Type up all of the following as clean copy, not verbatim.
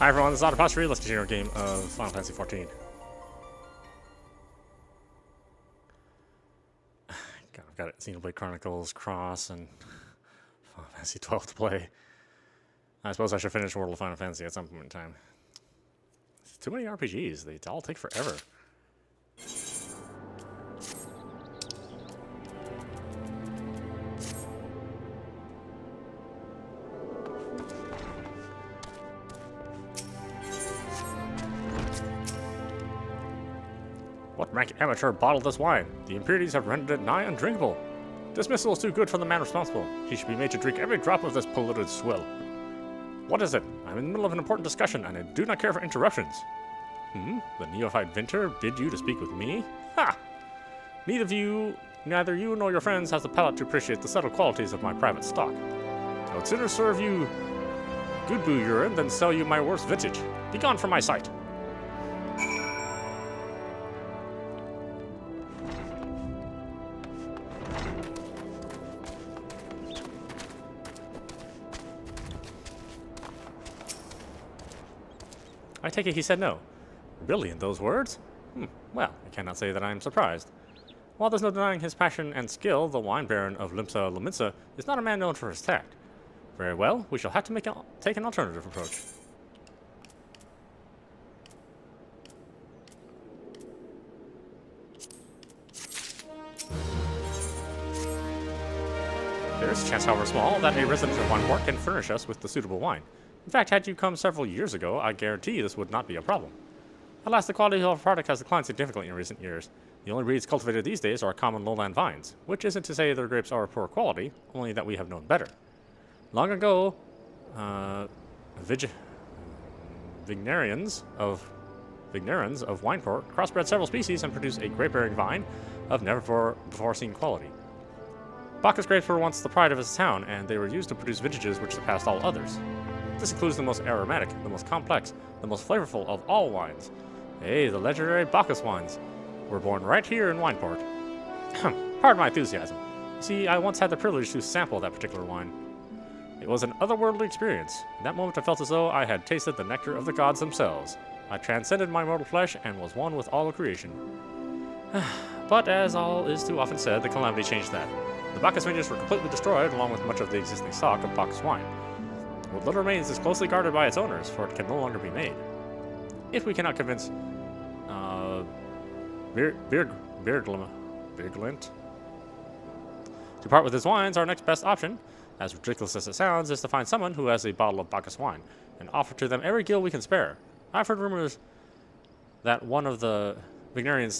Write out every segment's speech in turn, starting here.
Hi everyone, this is audap. Let's continue our game of Final Fantasy XIV. God, I've got Xenoblade Chronicles, Cross, and Final Fantasy XII to play. I suppose I should finish World of Final Fantasy at some point in time. It's too many RPGs. They all take forever. What rank amateur bottled this wine? The impurities have rendered it nigh undrinkable. Dismissal is too good for the man responsible. He should be made to drink every drop of this polluted swill. What is it? I'm in the middle of an important discussion, and I do not care for interruptions. The neophyte Vinter bid you to speak with me? Ha! Neither you nor your friends has the palate to appreciate the subtle qualities of my private stock. I would sooner serve you good boo urine than sell you my worst vintage. Begone from my sight. I take it he said no. Really, in those words? Well, I cannot say that I am surprised. While there's no denying his passion and skill, the wine baron of Limsa Lominsa is not a man known for his tact. Very well, we shall have to take an alternative approach. There is a chance, however small, that a resident of Wineport can furnish us with the suitable wine. In fact, had you come several years ago, I guarantee this would not be a problem. Alas, the quality of our product has declined significantly in recent years. The only breeds cultivated these days are common lowland vines, which isn't to say their grapes are of poor quality, only that we have known better. Long ago, Vignarians of Wineport crossbred several species and produced a grape-bearing vine of never before seen quality. Bacchus grapes were once the pride of his town, and they were used to produce vintages which surpassed all others. This includes the most aromatic, the most complex, the most flavorful of all wines. Hey, the legendary Bacchus wines were born right here in Wineport. Pardon my enthusiasm. You see, I once had the privilege to sample that particular wine. It was an otherworldly experience. In that moment I felt as though I had tasted the nectar of the gods themselves. I transcended my mortal flesh and was one with all of creation. But as all is too often said, the calamity changed that. The Bacchus vineyards were completely destroyed along with much of the existing stock of Bacchus wine. What little remains is closely guarded by its owners, for it can no longer be made. If we cannot convince Beerglint to part with his wines, our next best option, as ridiculous as it sounds, is to find someone who has a bottle of Bacchus wine and offer to them every gill we can spare. I've heard rumors that one of the Vignarians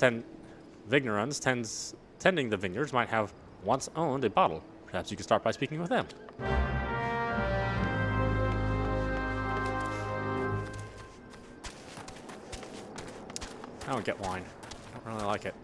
tending the vineyards might have once owned a bottle. Perhaps you could start by speaking with them. I don't get wine. I don't really like it.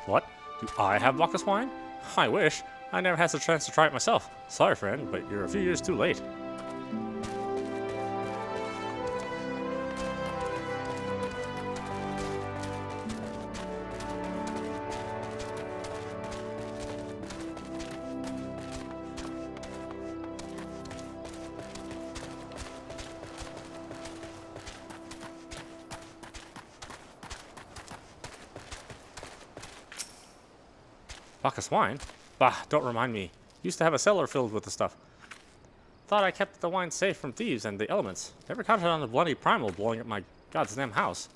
What? Do I have Bacchus wine? I wish. I never had the chance to try it myself. Sorry, friend, but you're a few years too late. Bacchus wine? Bah, don't remind me. Used to have a cellar filled with the stuff. Thought I kept the wine safe from thieves and the elements. Never counted on the bloody primal blowing up my goddamn house.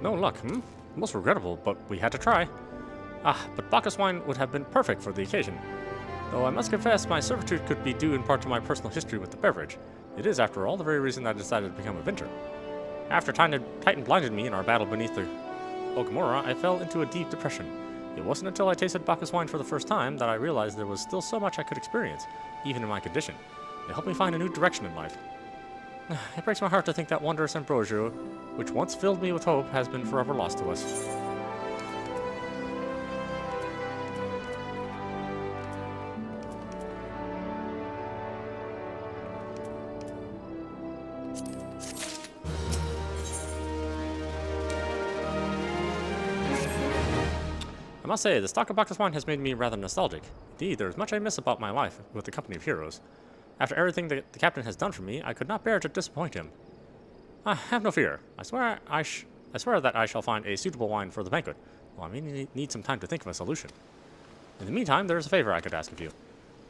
No luck, hmm? Most regrettable, but we had to try. Ah, but Bacchus wine would have been perfect for the occasion. Though I must confess, my servitude could be due in part to my personal history with the beverage. It is, after all, the very reason I decided to become a vintner. After Titan blinded me in our battle beneath the Ogamura, I fell into a deep depression. It wasn't until I tasted Bacchus wine for the first time that I realized there was still so much I could experience, even in my condition. It helped me find a new direction in life. It breaks my heart to think that wondrous ambrosia, which once filled me with hope, has been forever lost to us. I must say, the stock of Bacchus wine has made me rather nostalgic. Indeed, there is much I miss about my life with the company of heroes. After everything that the captain has done for me, I could not bear to disappoint him. Have no fear. I swear that I shall find a suitable wine for the banquet. Well, I may need some time to think of a solution. In the meantime, there is a favor I could ask of you.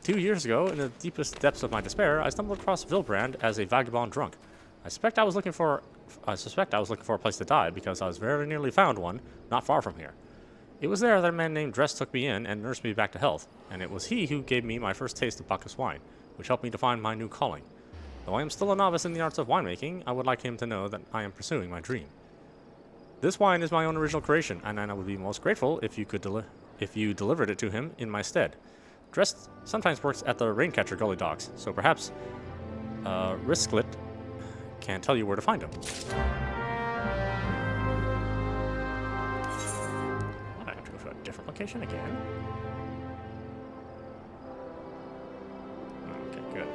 2 years ago, in the deepest depths of my despair, I stumbled across Vilbrand as a vagabond drunk. I suspect I was looking for a place to die because I was very nearly found one not far from here. It was there that a man named Dress took me in and nursed me back to health, and it was he who gave me my first taste of Bacchus wine, which helped me to find my new calling. Though I am still a novice in the arts of winemaking, I would like him to know that I am pursuing my dream. This wine is my own original creation, and I would be most grateful if you delivered it to him in my stead. Dress sometimes works at the Raincatcher Gully docks, so perhaps Risklet can tell you where to find him. Different location again. Okay, good.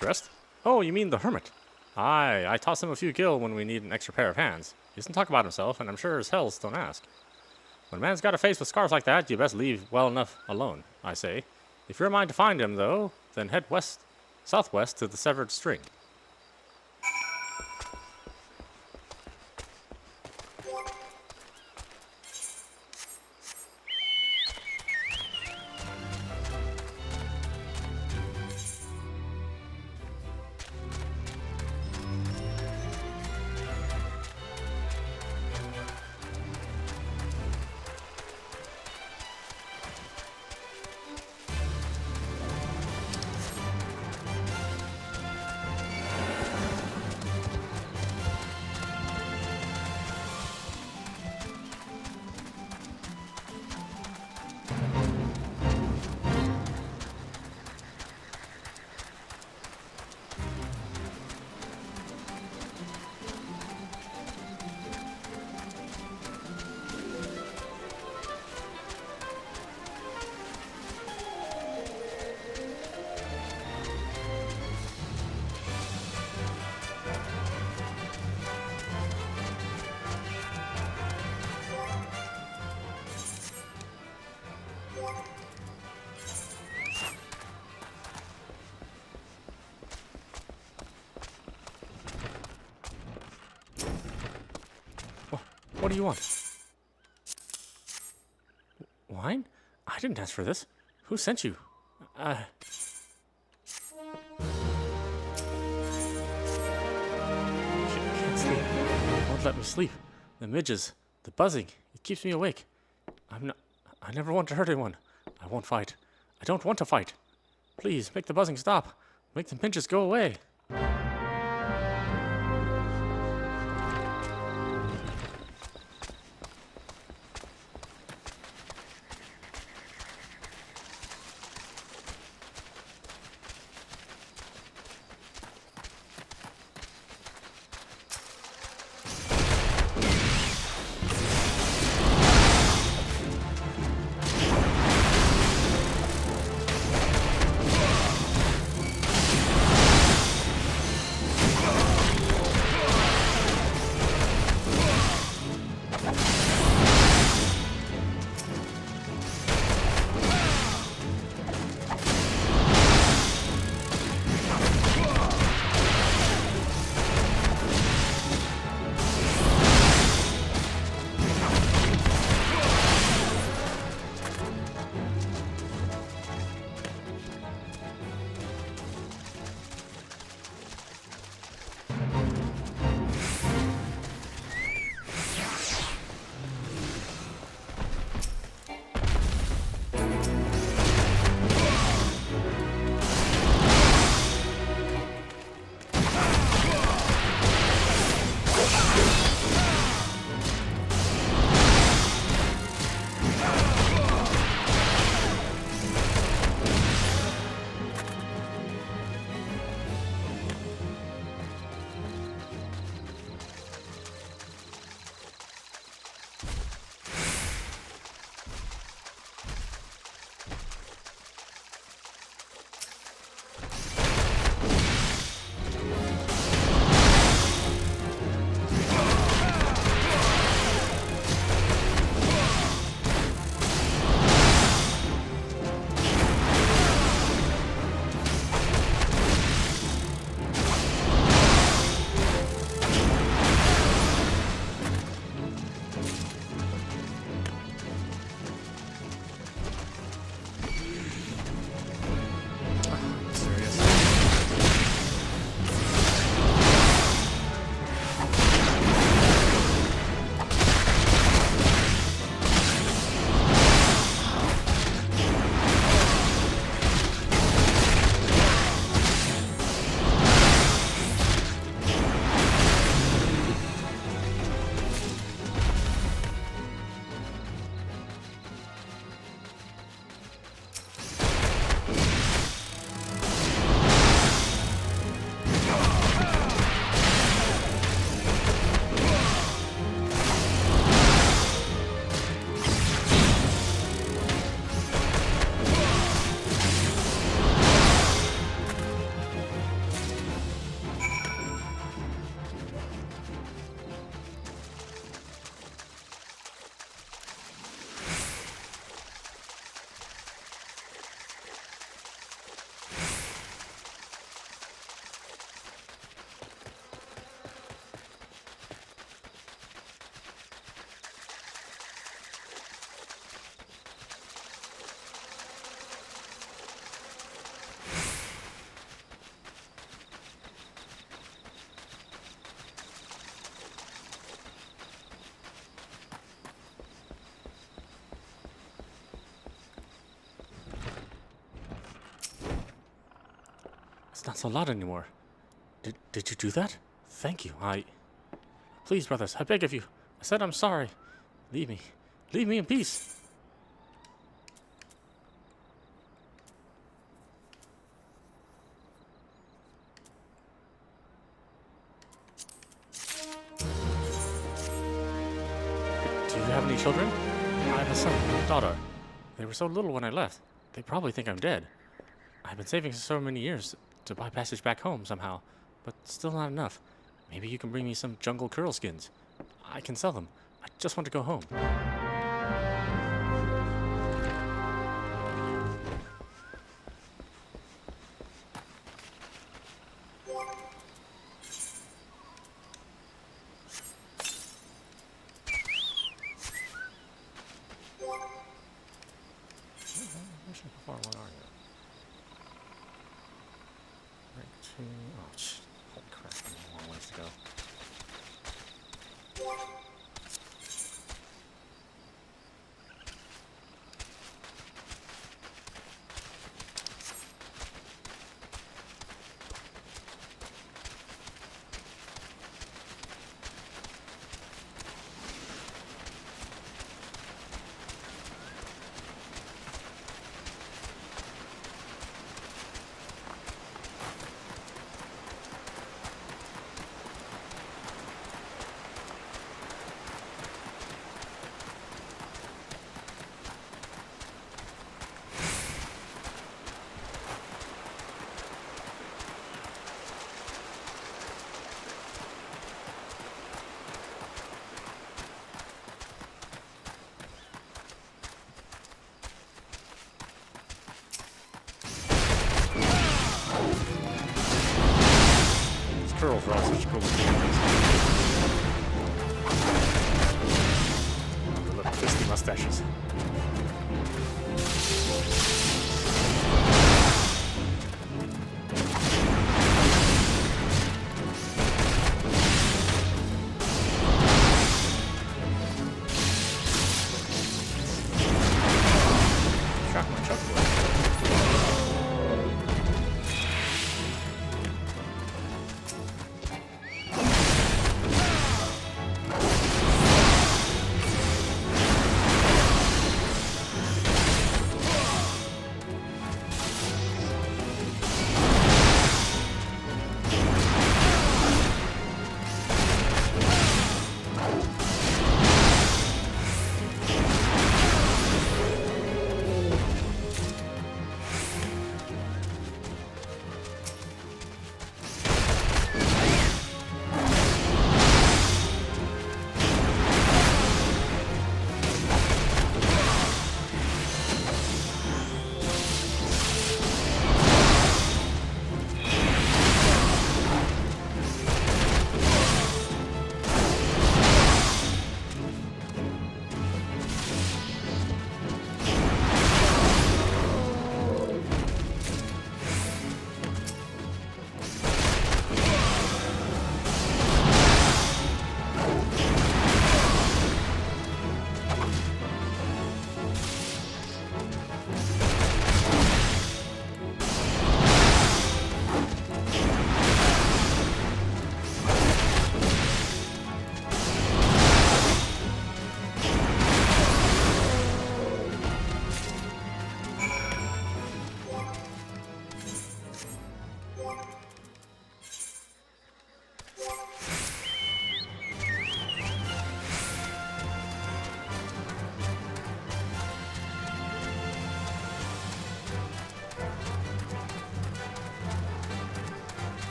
Dressed? Oh, you mean the hermit. Aye, I toss him a few gil when we need an extra pair of hands. He doesn't talk about himself, and I'm sure as hells don't ask. When a man's got a face with scars like that, you best leave well enough alone, I say. If you're a mind to find him, though, then head southwest to the Severed String. What do you want? Wine? I didn't ask for this. Who sent you? Can't sleep. Won't let me sleep. The midges, the buzzing, it keeps me awake. I never want to hurt anyone. I won't fight. I don't want to fight. Please, make the buzzing stop. Make the midges go away. It's not so loud anymore. Did you do that? Thank you. Please, brothers, I beg of you. I said I'm sorry. Leave me. Leave me in peace. Do you have any children? I have a son and a daughter. They were so little when I left. They probably think I'm dead. I've been saving for so many years to buy passage back home somehow, but still not enough. Maybe you can bring me some jungle curl skins. I can sell them. I just want to go home. How far away are you? Right to... Oh, shit. Holy crap, I have a long ways to go. Curls are all such cool things. The little twisty mustaches. Shock my chuckle.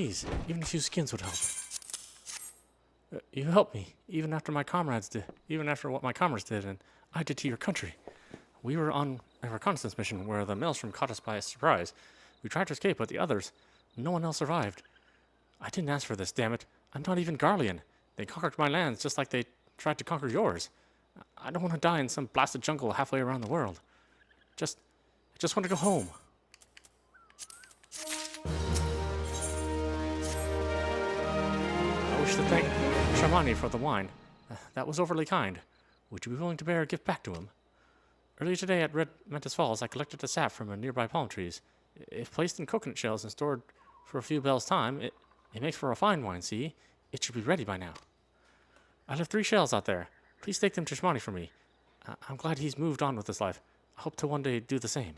Please, even a few skins would help. You helped me, even after my comrades did, even after what my comrades did, and I did to your country. We were on a reconnaissance mission where the maelstrom caught us by surprise. We tried to escape, but the others, no one else survived. I didn't ask for this, damn it. I'm not even Garlean. They conquered my lands just like they tried to conquer yours. I don't want to die in some blasted jungle halfway around the world. I just want to go home. I wish to thank Shamani for the wine. That was overly kind. Would you be willing to bear a gift back to him? Earlier today at Red Mentis Falls, I collected the sap from nearby palm trees. If placed in coconut shells and stored for a few bells' time, it makes for a fine wine, see? It should be ready by now. I left 3 shells out there. Please take them to Shmani for me. I'm glad he's moved on with his life. I hope to one day do the same.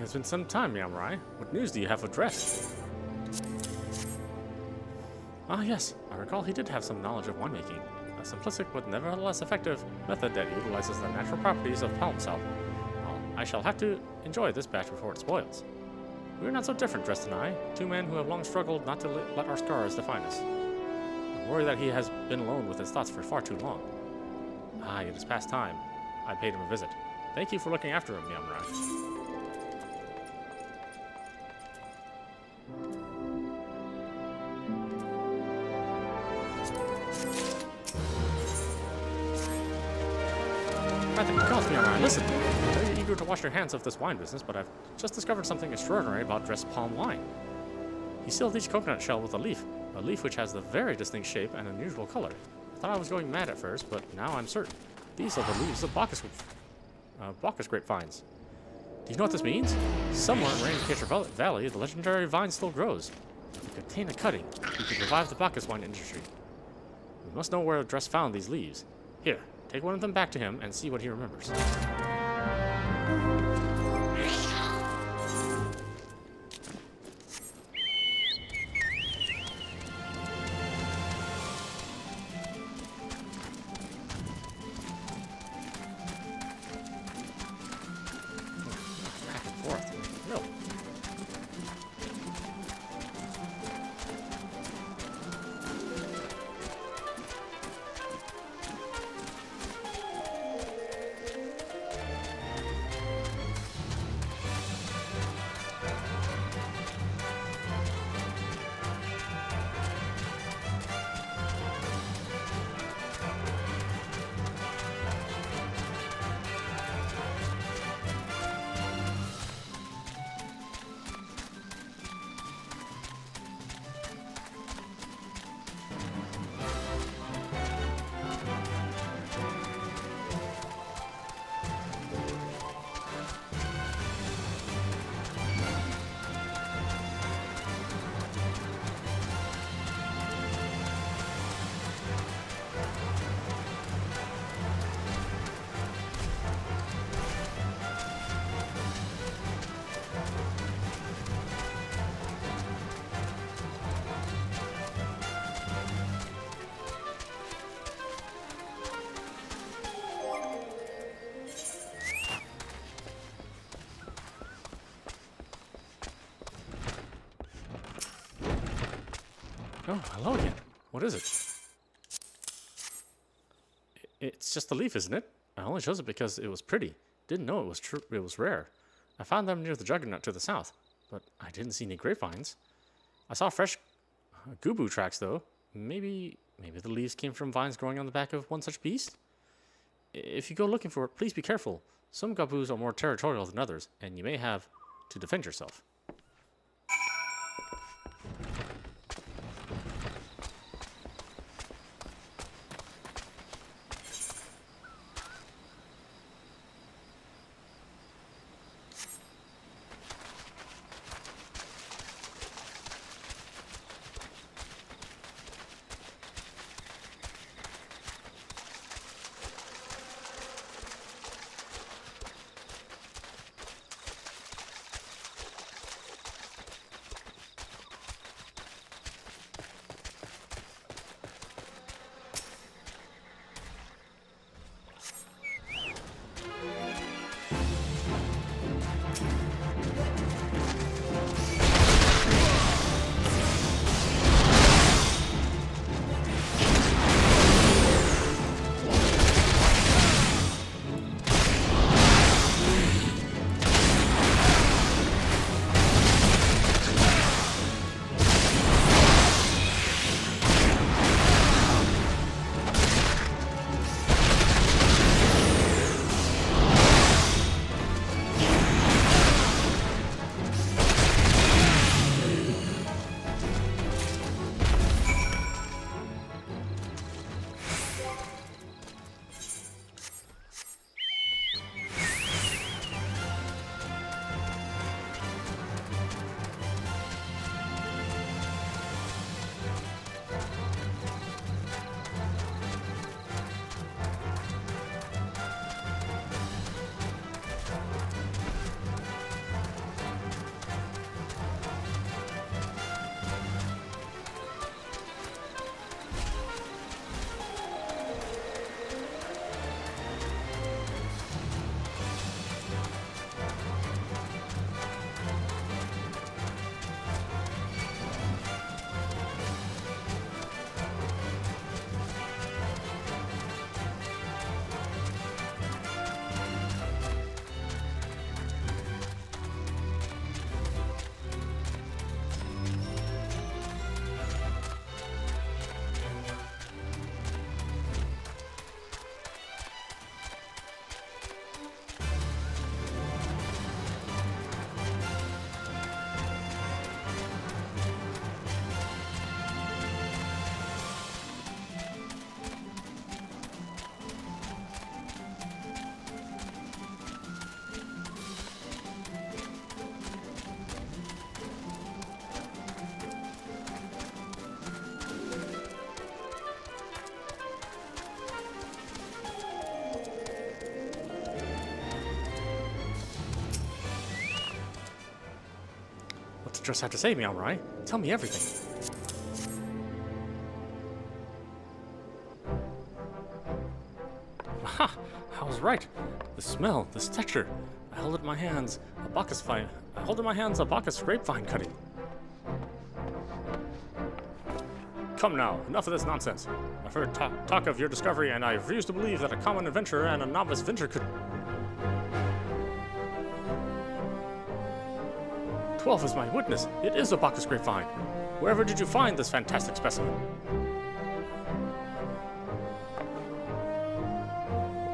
It's been some time, Yamrai. What news do you have with Dress? Ah, yes. I recall he did have some knowledge of winemaking. A simplistic but nevertheless effective method that utilizes the natural properties of palm sap. Well, I shall have to enjoy this batch before it spoils. We're not so different, Drest and I. 2 men who have long struggled not to let our scars define us. I worry that he has been alone with his thoughts for far too long. Ah, it is past time. I paid him a visit. Thank you for looking after him, Yamrai. Listen, I'm very eager to wash your hands of this wine business, but I've just discovered something extraordinary about Dressed palm wine. He sealed each coconut shell with a leaf which has the very distinct shape and unusual color. I thought I was going mad at first, but now I'm certain. These are the leaves of Bacchus grapevines. Do you know what this means? Somewhere in Raincaster Valley, the legendary vine still grows. If you obtain a cutting, you could revive the Bacchus wine industry. We must know where Dress found these leaves. Here, take one of them back to him and see what he remembers. Oh, hello again. What is it? It's just a leaf, isn't it? I only chose it because it was pretty. Didn't know it was true. It was rare. I found them near the Juggernaut to the south, but I didn't see any grapevines. I saw fresh gubu tracks, though. Maybe the leaves came from vines growing on the back of one such beast? If you go looking for it, please be careful. Some gabus are more territorial than others, and you may have to defend yourself. Just have to say, Meowrai. Tell me everything. Aha! I was right. The smell, this texture. I held it in my hands a Bacchus grapevine cutting. Come now, enough of this nonsense. I've heard talk of your discovery, and I refuse to believe that a common adventurer and a novice venture could. 12 is my witness. It is a Bacchus grapevine. Wherever did you find this fantastic specimen?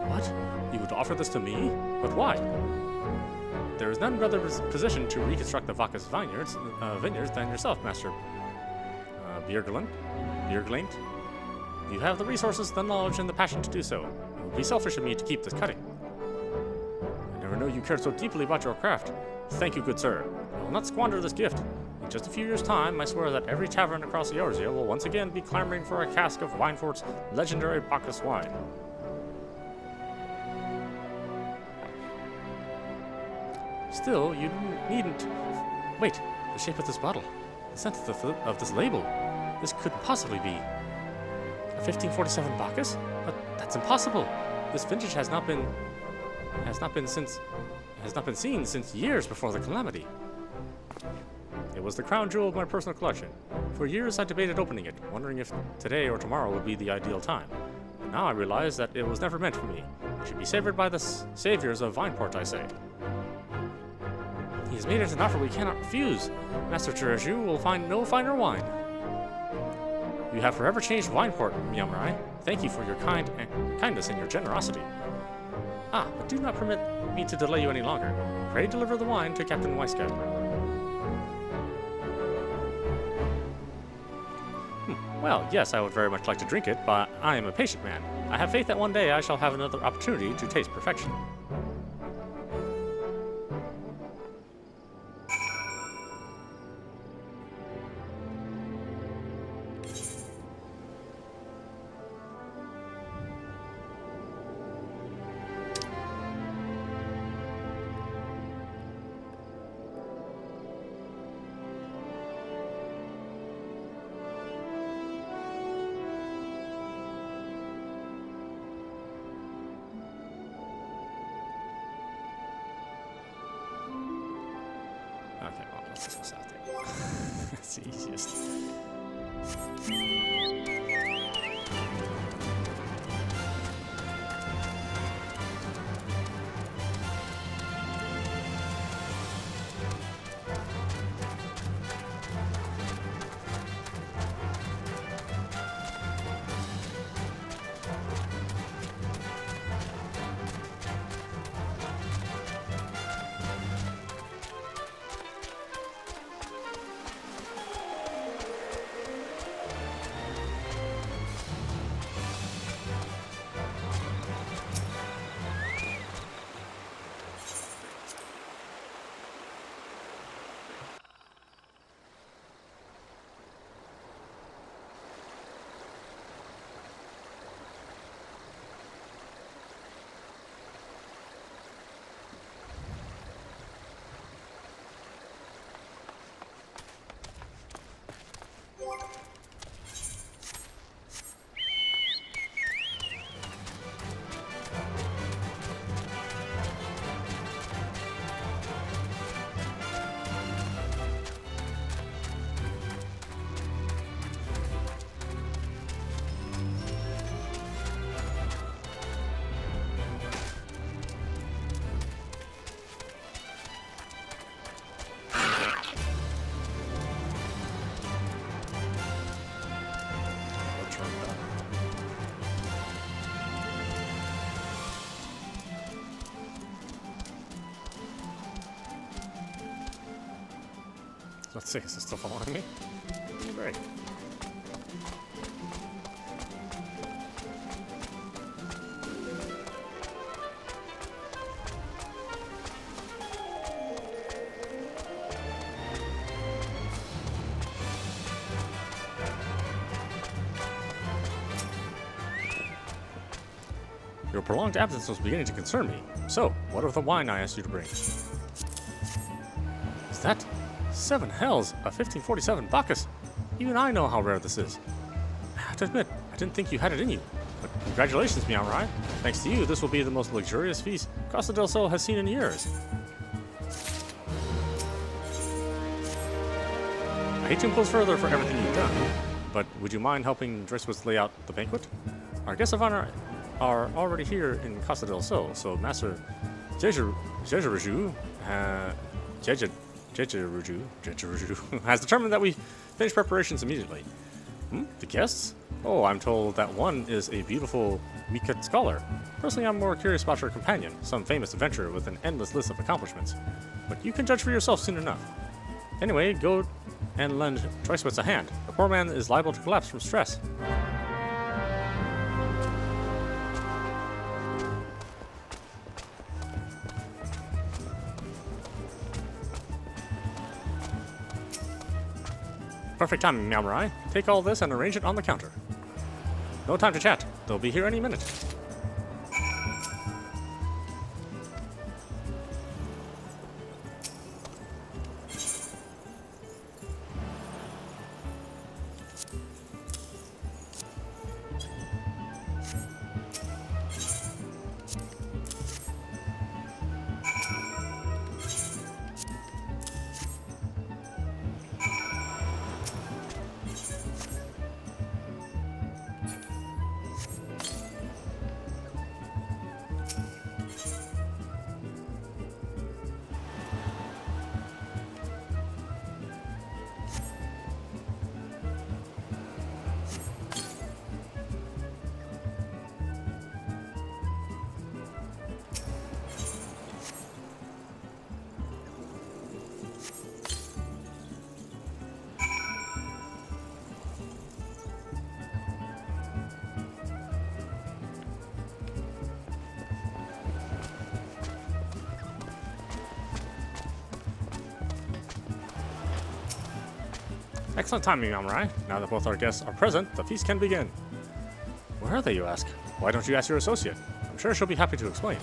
What? You would offer this to me? But why? There is none better positioned to reconstruct the Bacchus vineyards than yourself, Master Bjergland. You have the resources, the knowledge, and the passion to do so. It would be selfish of me to keep this cutting. I never knew you cared so deeply about your craft. Thank you, good sir. I will not squander this gift. In just a few years' time, I swear that every tavern across the Eorzea will once again be clamoring for a cask of Winefort's legendary Bacchus wine. Still, you needn't... Wait, the shape of this bottle. The scent of this label. This couldn't possibly be... a 1547 Bacchus? But that's impossible. This vintage has not been seen since years before the calamity. It was the crown jewel of my personal collection. For years I debated opening it, wondering if today or tomorrow would be the ideal time. But now I realize that it was never meant for me. It should be savored by the saviors of Vineport, I say. He has made us an offer we cannot refuse. Master Teraju will find no finer wine. You have forever changed Vineport, Miyamurai. Thank you for your kindness and your generosity. Ah, but do not permit me to delay you any longer. Pray deliver the wine to Captain Weiskat. Well, yes, I would very much like to drink it, but I am a patient man. I have faith that one day I shall have another opportunity to taste perfection. Okay, well, let's just go south there. That's the easiest. Let's see, is it still following me? Great. Your prolonged absence was beginning to concern me. So, what of the wine I asked you to bring? Is that 7 hells, a 1547 Bacchus? Even I know how rare this is. I have to admit, I didn't think you had it in you. But congratulations, Miyamurai. Thanks to you, this will be the most luxurious feast Costa del Sol has seen in years. I hate to impose further for everything you've done, but would you mind helping Dresswitz lay out the banquet? Our guests of honor are already here in Costa del Sol, so Master Jejeruju has determined that we finish preparations immediately. The guests? Oh, I'm told that one is a beautiful Mikat scholar. Personally, I'm more curious about your companion, some famous adventurer with an endless list of accomplishments. But you can judge for yourself soon enough. Anyway, go and lend Dresswitz a hand. The poor man is liable to collapse from stress. Perfect timing, Miyamurai. Take all this and arrange it on the counter. No time to chat. They'll be here any minute. Excellent timing, Amurai. Now that both our guests are present, the feast can begin. Where are they, you ask? Why don't you ask your associate? I'm sure she'll be happy to explain.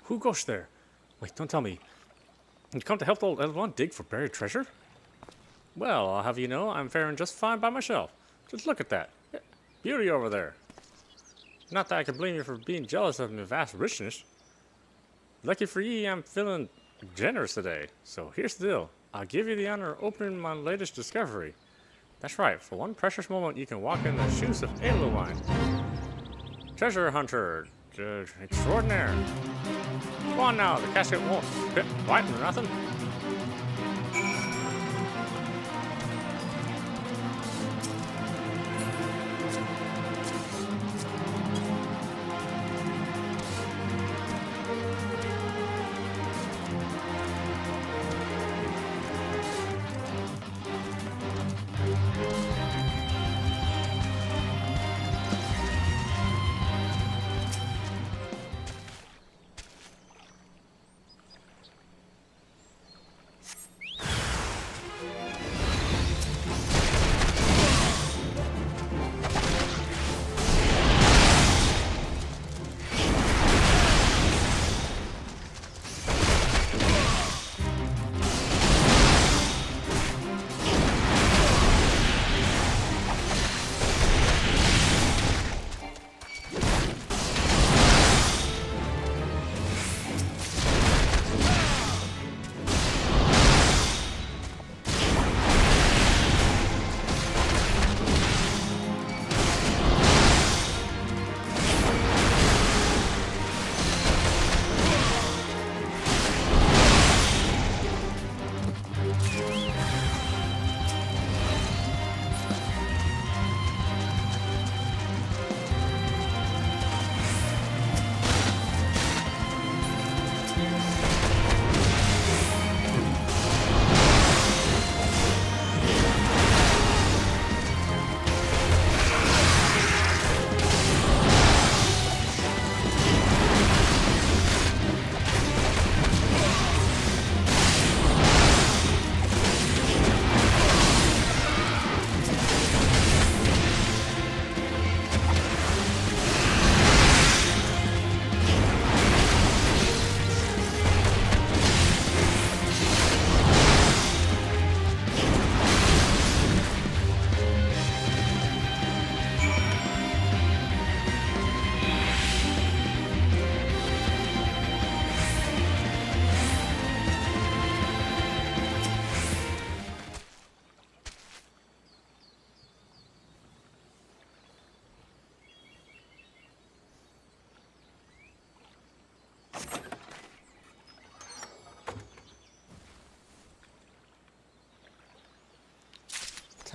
Who goes there? Wait, don't tell me. You come to help the old one dig for buried treasure? Well, I'll have you know, I'm faring just fine by myself. Just look at that. Beauty over there. Not that I can blame you for being jealous of my vast richness. Lucky for ye, I'm feeling generous today. So here's the deal. I'll give you the honor of opening my latest discovery. That's right, for one precious moment you can walk in the shoes of Edelwine. Treasure hunter extraordinaire. Come on now, the casket won't fit right or nothing.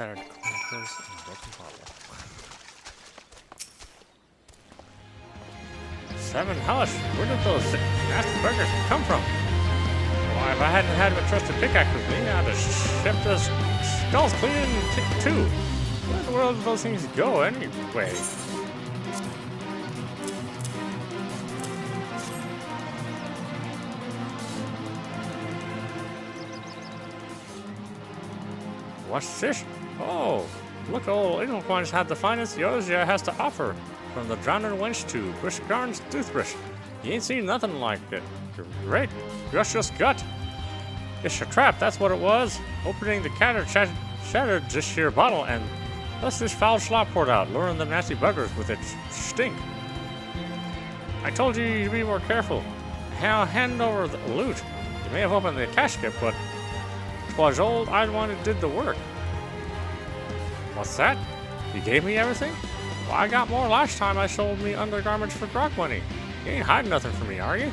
Shattered clankers and broken bottle. 7 hellish. Where did those nasty burgers come from? Why, if I hadn't had a trusted pickaxe with me, I'd have shipped those skulls clean in two. Where in the world did those things go anyway? What's this? Oh, look, old Inglequan's had the finest Yosia has to offer. From the drowning wench to Bushgarn's toothbrush. You ain't seen nothing like it. Great, gushous gut. It's a trap, that's what it was. Opening the shattered this here bottle and thus this foul slop poured out, luring them nasty buggers with its stink. I told you to be more careful. Hand over the loot. You may have opened the casket, but 'twas old Idwan who did the work. What's that? You gave me everything? Well, I got more last time I sold me undergarments for grog money. You ain't hiding nothing from me, are you?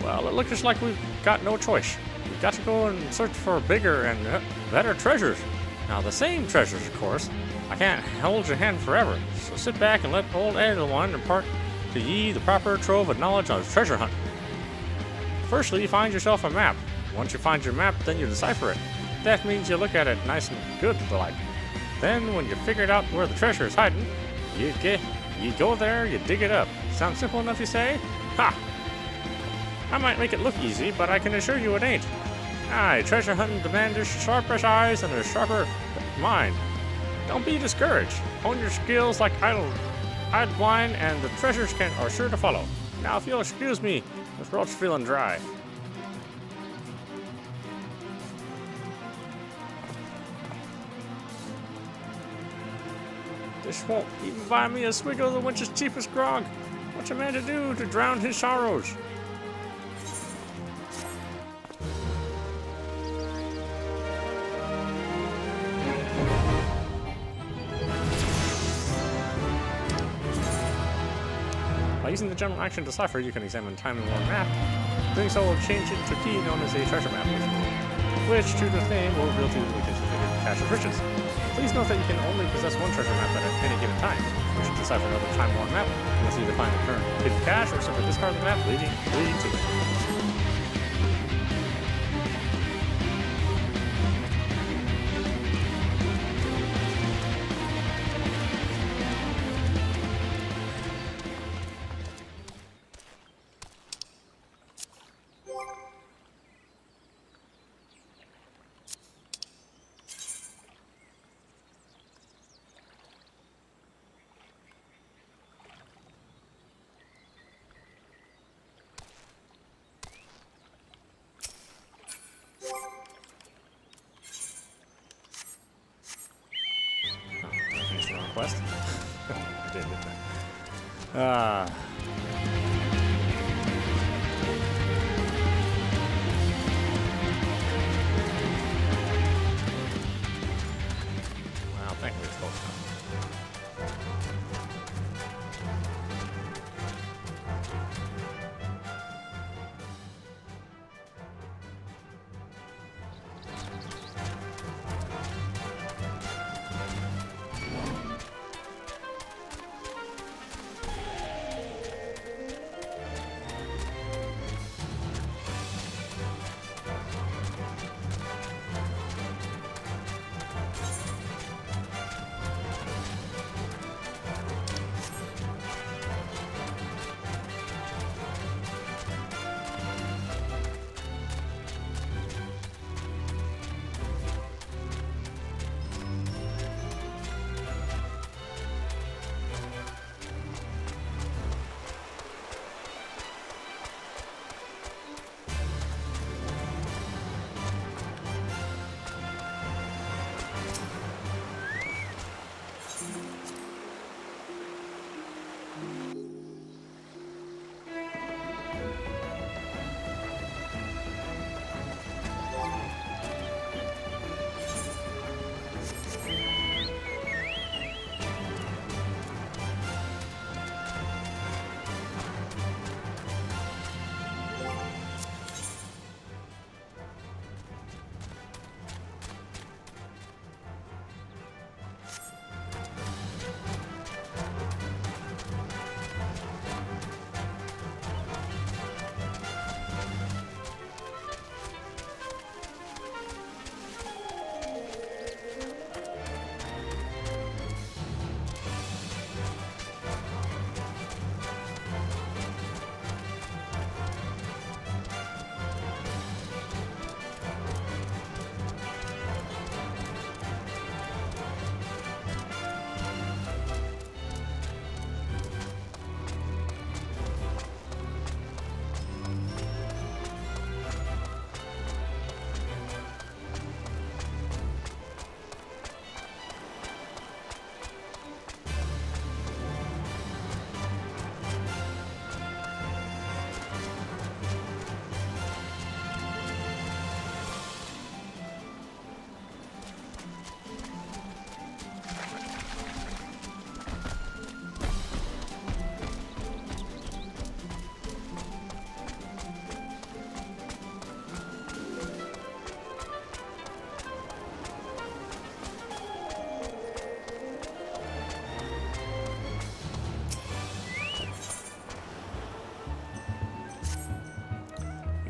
Well, it looks like we've got no choice. We've got to go and search for bigger and better treasures. Now, the same treasures, of course. I can't hold your hand forever, so sit back and let old Edelwine impart to ye the proper trove of knowledge on treasure hunt. Firstly, you find yourself a map. Once you find your map, then you decipher it. That means you look at it nice and good, like. Then, when you figured out where the treasure is hiding, you go there, you dig it up. Sound simple enough, you say? Ha! I might make it look easy, but I can assure you it ain't. Aye, treasure hunting demands as sharp eyes and a sharper mind. Don't be discouraged. Hone your skills like Idwine, and the treasures are sure to follow. Now, if you'll excuse me, the throat's feeling dry. This won't even buy me a swig of the wench's cheapest grog. What's a man to do to drown his sorrows? By using the general action decipher, you can examine time and worn map. Doing so will change it to a key known as a treasure map, which, true to its name, will reveal to you the configured cache of riches. Please note that you can only possess one treasure map at any given time. You should decipher another time-worn map. You must either find the current hidden cache or simply discard the map leading to it. Quest. I did that. Well, thankfully it's close enough.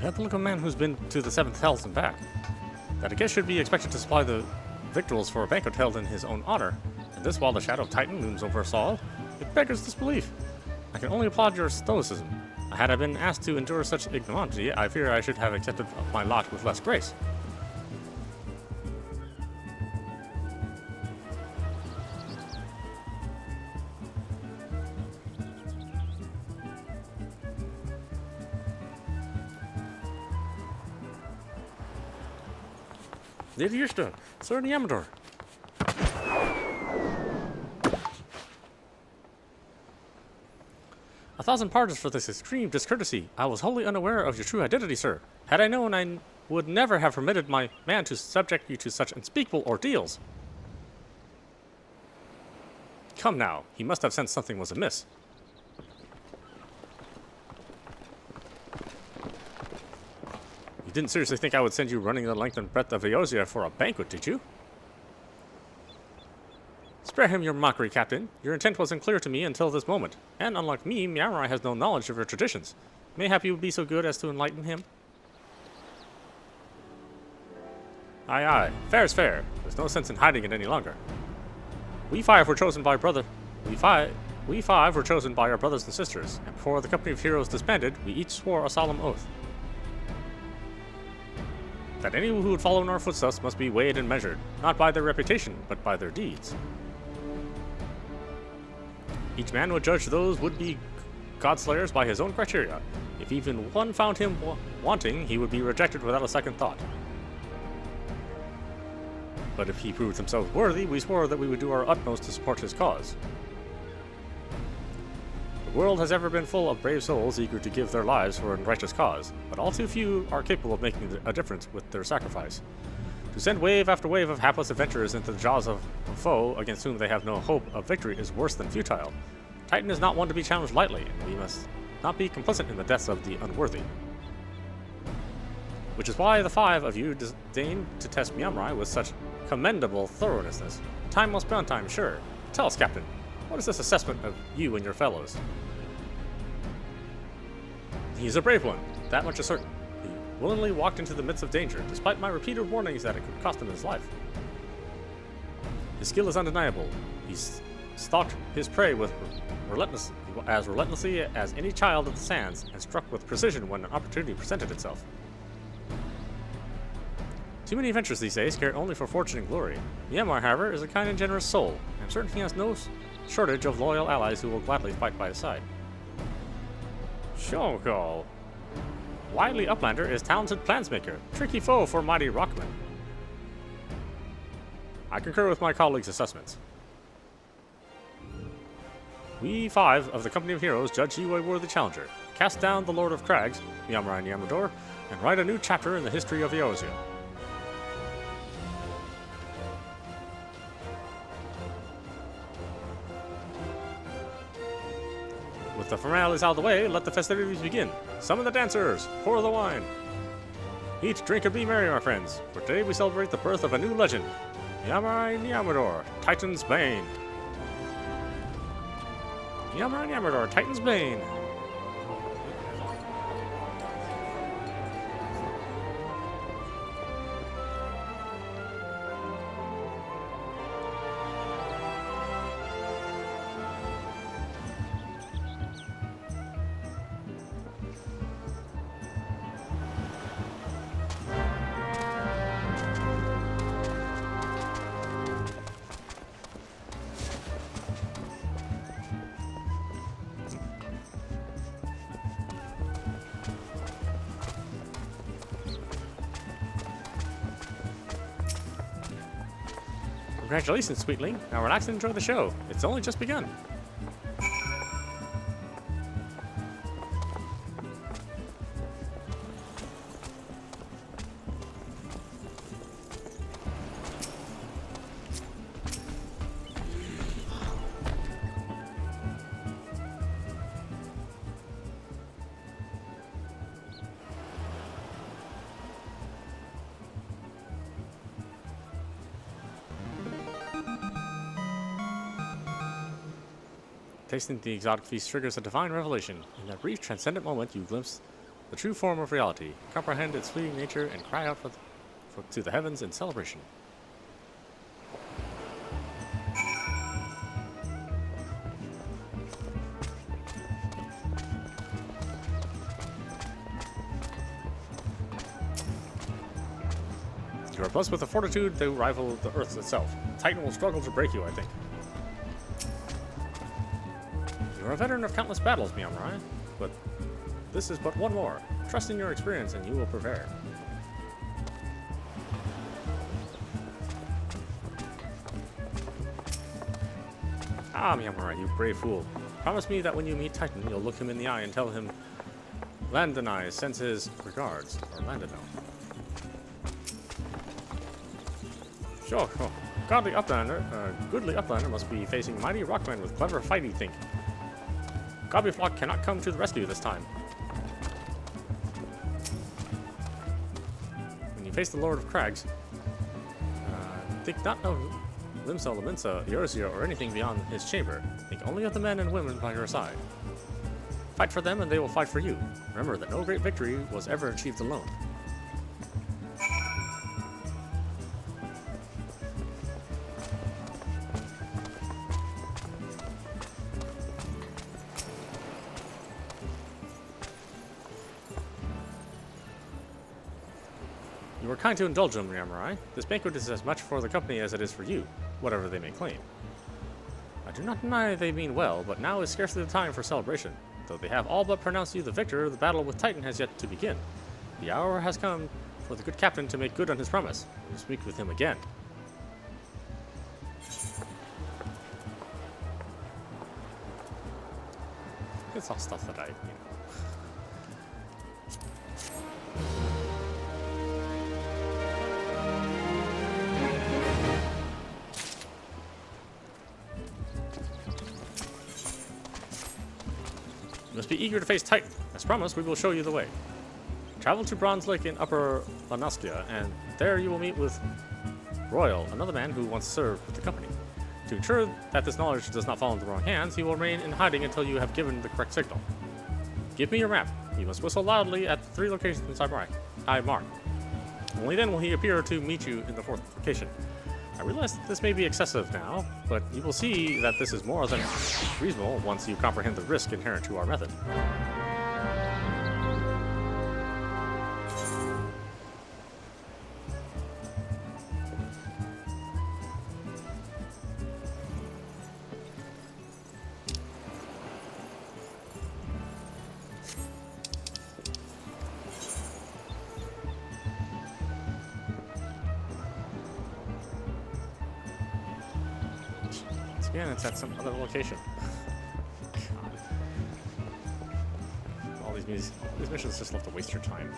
You have the look of a man who's been to the seventh hells and back. That a guest should be expected to supply the victuals for a banquet held in his own honor, and this while the shadow of Titan looms over us all, it beggars disbelief. I can only applaud your stoicism. Had I been asked to endure such ignominy, I fear I should have accepted my lot with less grace. Lady Yursta, Sir Niamador. A thousand pardons for this extreme discourtesy. I was wholly unaware of your true identity, sir. Had I known, I would never have permitted my man to subject you to such unspeakable ordeals. Come now, he must have sensed something was amiss. You didn't seriously think I would send you running the length and breadth of Eosia for a banquet, did you? Spare him your mockery, Captain. Your intent wasn't clear to me until this moment, and unlike me, Miamurai has no knowledge of your traditions. Mayhap you would be so good as to enlighten him? Aye, aye. Fair is fair. There's no sense in hiding it any longer. We five were chosen by our brothers and sisters, and before the company of heroes disbanded, we each swore a solemn oath that any who would follow in our footsteps must be weighed and measured, not by their reputation, but by their deeds. Each man would judge those would-be godslayers by his own criteria. If even one found him wanting, he would be rejected without a second thought. But if he proved himself worthy, we swore that we would do our utmost to support his cause. The world has ever been full of brave souls eager to give their lives for a righteous cause, but all too few are capable of making a difference with their sacrifice. To send wave after wave of hapless adventurers into the jaws of a foe against whom they have no hope of victory is worse than futile. Titan is not one to be challenged lightly, and we must not be complicit in the deaths of the unworthy. Which is why the five of you disdain to test Miamurai with such commendable thoroughness. Time well spent, I'm sure. Tell us, Captain, what is this assessment of you and your fellows? He's a brave one, that much is certain. He willingly walked into the midst of danger, despite my repeated warnings that it could cost him his life. His skill is undeniable. He's stalked his prey with relentlessly as any child of the sands, and struck with precision when an opportunity presented itself. Too many adventures these days care only for fortune and glory. Miamurai, however, is a kind and generous soul. I'm certain he has no shortage of loyal allies who will gladly fight by his side. Shoko. Wily Uplander is talented plansmaker, tricky foe for mighty rockman. I concur with my colleagues' assessments. We five of the Company of Heroes judge you a worthy challenger. Cast down the Lord of Crags, Miamurai Niamador, and write a new chapter in the history of Eosia. With the formalities out of the way, let the festivities begin. Summon the dancers, pour the wine. Eat, drink, and be merry, my friends, for today we celebrate the birth of a new legend, Miamurai Niamador, Titan's Bane. Miamurai Niamador, Titan's Bane. Congratulations, sweetling. Now relax and enjoy the show. It's only just begun. Tasting the exotic feast triggers a divine revelation. In that brief, transcendent moment, you glimpse the true form of reality. Comprehend its fleeting nature and cry out to the heavens in celebration. You are blessed with a fortitude to rival the Earth itself. Titan will struggle to break you, I think. You are a veteran of countless battles, Miyamorai, but this is but one more. Trust in your experience and you will prevail. Ah, Miyamorai, you brave fool. Promise me that when you meet Titan, you'll look him in the eye and tell him Landanai sends his regards, or Landano. Sure. Goodly Uplander must be facing mighty rockmen with clever fighty think. Gobbyflock cannot come to the rescue this time. When you face the Lord of Crags, think not of Limsa, Laminsa, Eorzea, or anything beyond his chamber. Think only of the men and women by your side. Fight for them and they will fight for you. Remember that no great victory was ever achieved alone. You were kind to indulge them, Miyamorai. This banquet is as much for the company as it is for you, whatever they may claim. I do not deny they mean well, but now is scarcely the time for celebration. Though they have all but pronounced you the victor, the battle with Titan has yet to begin. The hour has come for the good captain to make good on his promise. We will speak with him again. It's all stuff that I, You must be eager to face Titan. As promised, we will show you the way. Travel to Bronze Lake in Upper Lanaskia, and there you will meet with Royal, another man who once served with the company. To ensure that this knowledge does not fall into the wrong hands, he will remain in hiding until you have given the correct signal. Give me your map. You must whistle loudly at the 3 locations I mark. Only then will he appear to meet you in the 4th location. I realize that this may be excessive now, but you will see that this is more than reasonable once you comprehend the risk inherent to our method. Again, it's at some other location. God. All these missions just love to waste your time.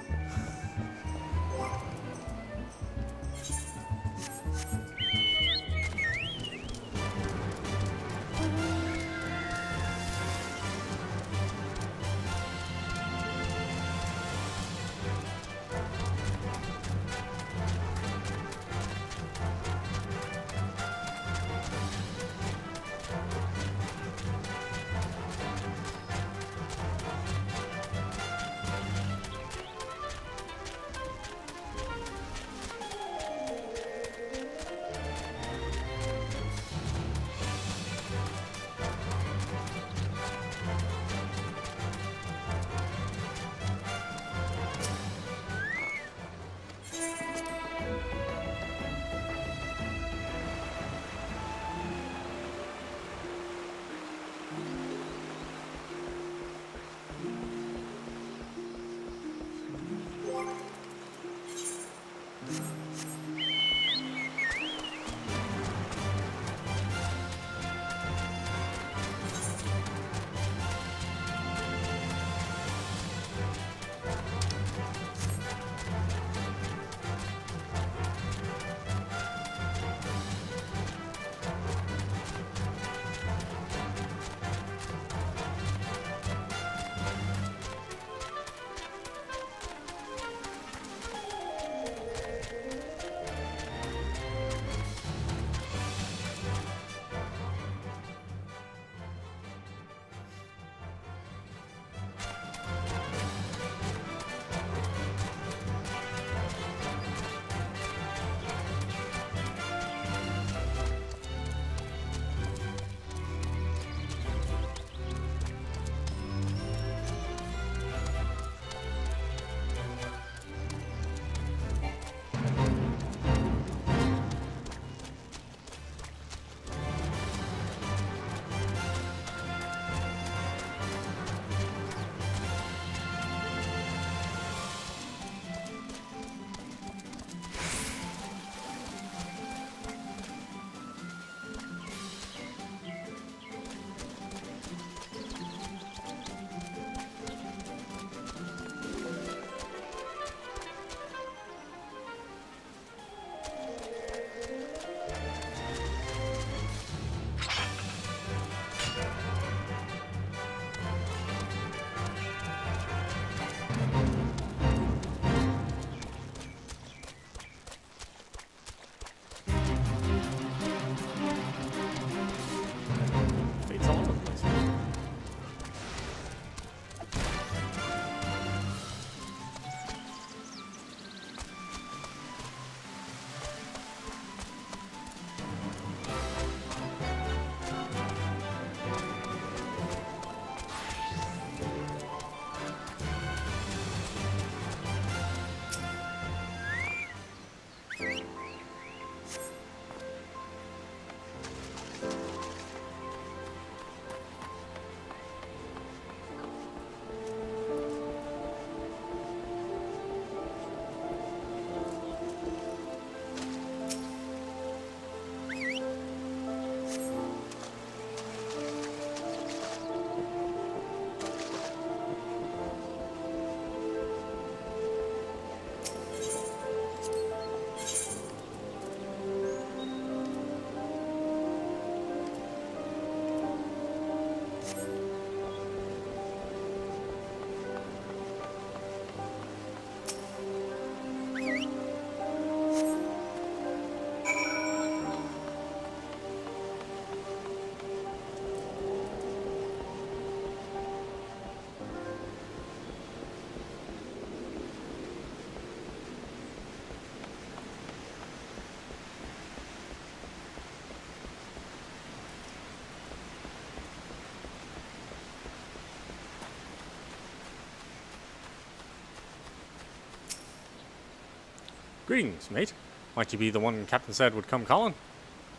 Greetings, mate. Might you be the one Captain said would come calling?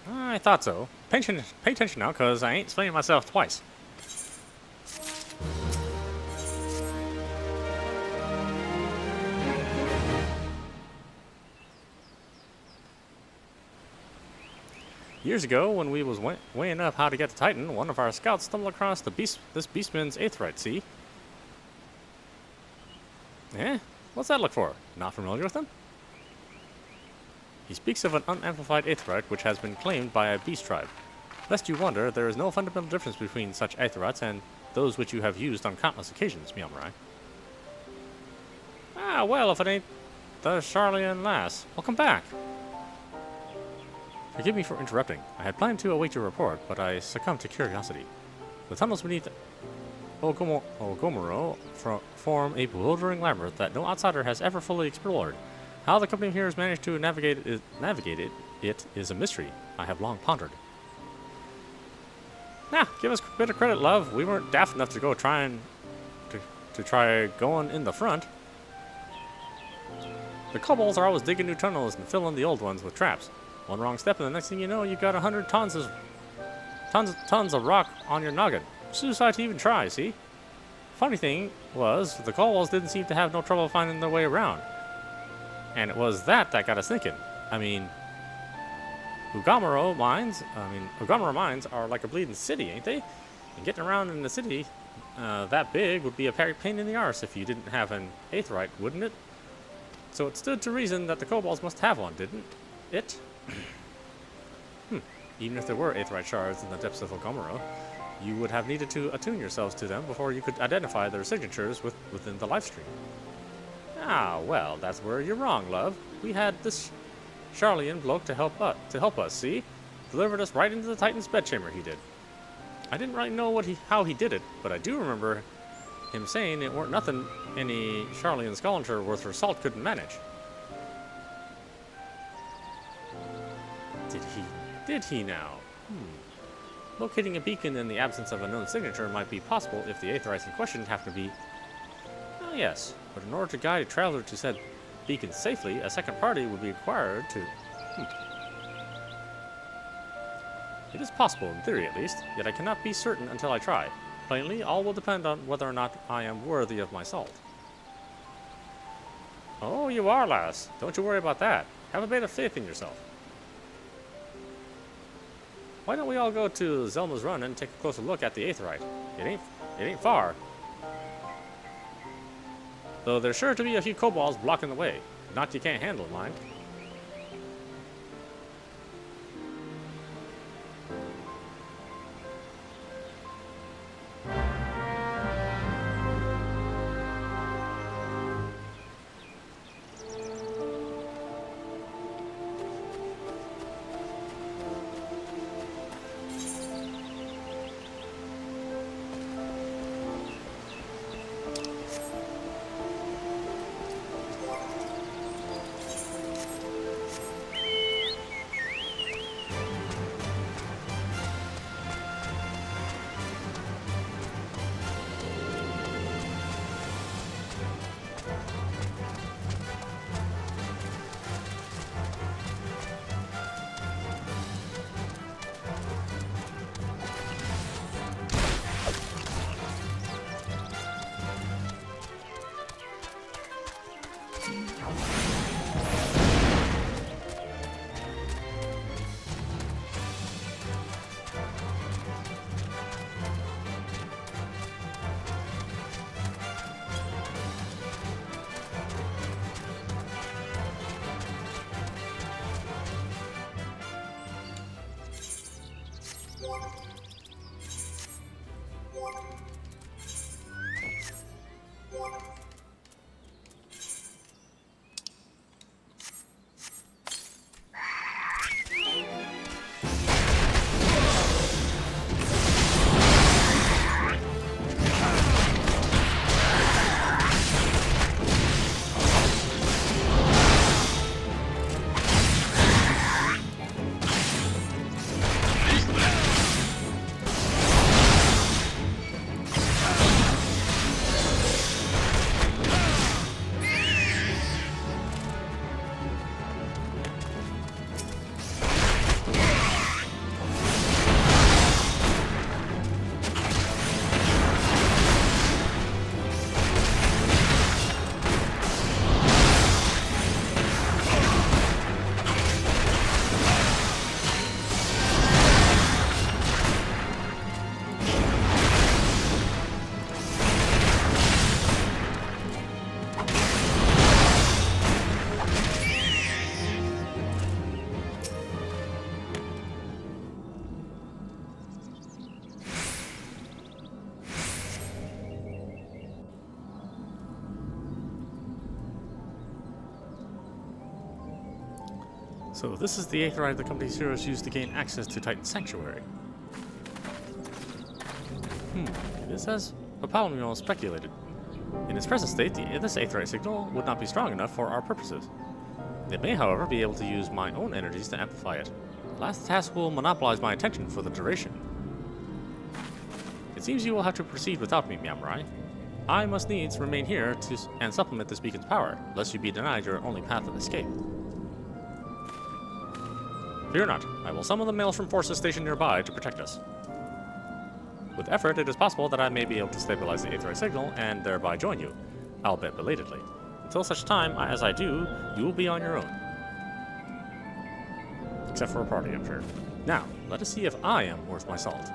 I thought so. Pay attention now, cause I ain't explaining myself twice. Years ago, when we was weighing up how to get to Titan, one of our scouts stumbled across this beastman's aetheryte, see? Eh? What's that look for? Not familiar with him? He speaks of an unamplified aetheryte which has been claimed by a beast tribe. Lest you wonder, there is no fundamental difference between such aetherytes and those which you have used on countless occasions, Myamurai. Ah, well, if it ain't the Charlian lass. Welcome back. Forgive me for interrupting. I had planned to await your report, but I succumbed to curiosity. The tunnels beneath Ogomoro form a bewildering labyrinth that no outsider has ever fully explored. How the company here has managed to navigate it is a mystery I have long pondered. Nah, give us a bit of credit, love. We weren't daft enough to go try going in the front. The kobolds are always digging new tunnels and filling the old ones with traps. One wrong step and the next thing you know, you've got 100 tons of rock on your noggin. Suicide to even try, see? Funny thing was, the kobolds didn't seem to have no trouble finding their way around. And it was that got us thinking. I mean, Ogomoro mines are like a bleeding city, ain't they? And getting around in the city that big would be a pain in the arse if you didn't have an aetheryte, wouldn't it? So it stood to reason that the kobolds must have one, didn't it? Even if there were aetheryte shards in the depths of Ogomoro, you would have needed to attune yourselves to them before you could identify their signatures within the live stream. Ah, well, that's where you're wrong, love. We had this Charlian bloke to help us, see? Delivered us right into the Titan's bedchamber, he did. I didn't really know how he did it, but I do remember him saying it weren't nothing any Charlian scholar worth her salt couldn't manage. Did he now? Locating a beacon in the absence of a known signature might be possible if the aetherytes in question happen to be... Oh, yes, but in order to guide a traveler to said beacon safely, a second party would be required to... It is possible, in theory at least, yet I cannot be certain until I try. Plainly, all will depend on whether or not I am worthy of my salt. Oh, you are, lass. Don't you worry about that. Have a bit of faith in yourself. Why don't we all go to Zelma's Run and take a closer look at the aetheryte? It ain't far. Though there's sure to be a few kobolds blocking the way. Not you can't handle it, mind. So this is the Aetheryte the company's heroes use to gain access to Titan's sanctuary. It is as Apollo speculated. In its present state, this Aetheryte signal would not be strong enough for our purposes. It may, however, be able to use my own energies to amplify it. The last task will monopolize my attention for the duration. It seems you will have to proceed without me, Miamurai. I must needs remain here and supplement this beacon's power, lest you be denied your only path of escape. Fear not, I will summon the Maelstrom forces stationed nearby to protect us. With effort, it is possible that I may be able to stabilize the Aetheryte signal and thereby join you, albeit belatedly. Until such time as I do, you will be on your own. Except for a party, I'm sure. Now, let us see if I am worth my salt.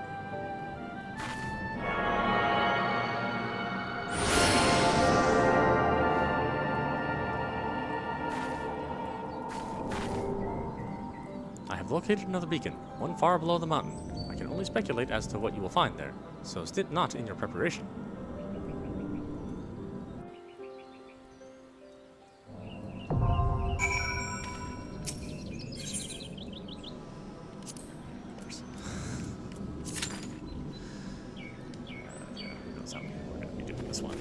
I have located another beacon, one far below the mountain. I can only speculate as to what you will find there, so stint not in your preparation. That's how we're going to be doing this one.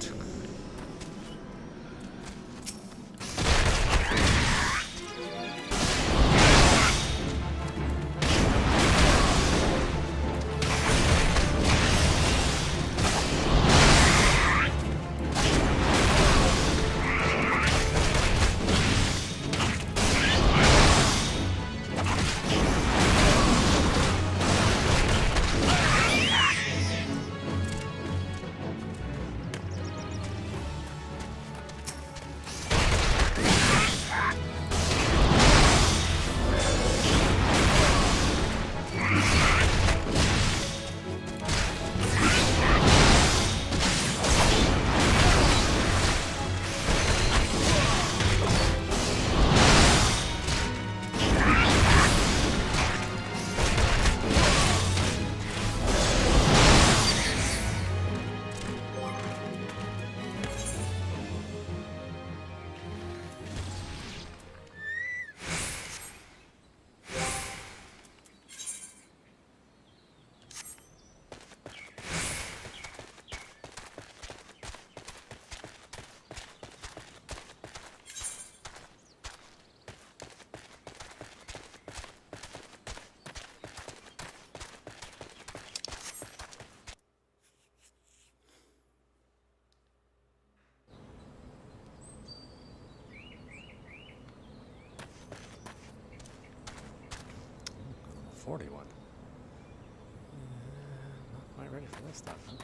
Not quite ready for this stuff, huh?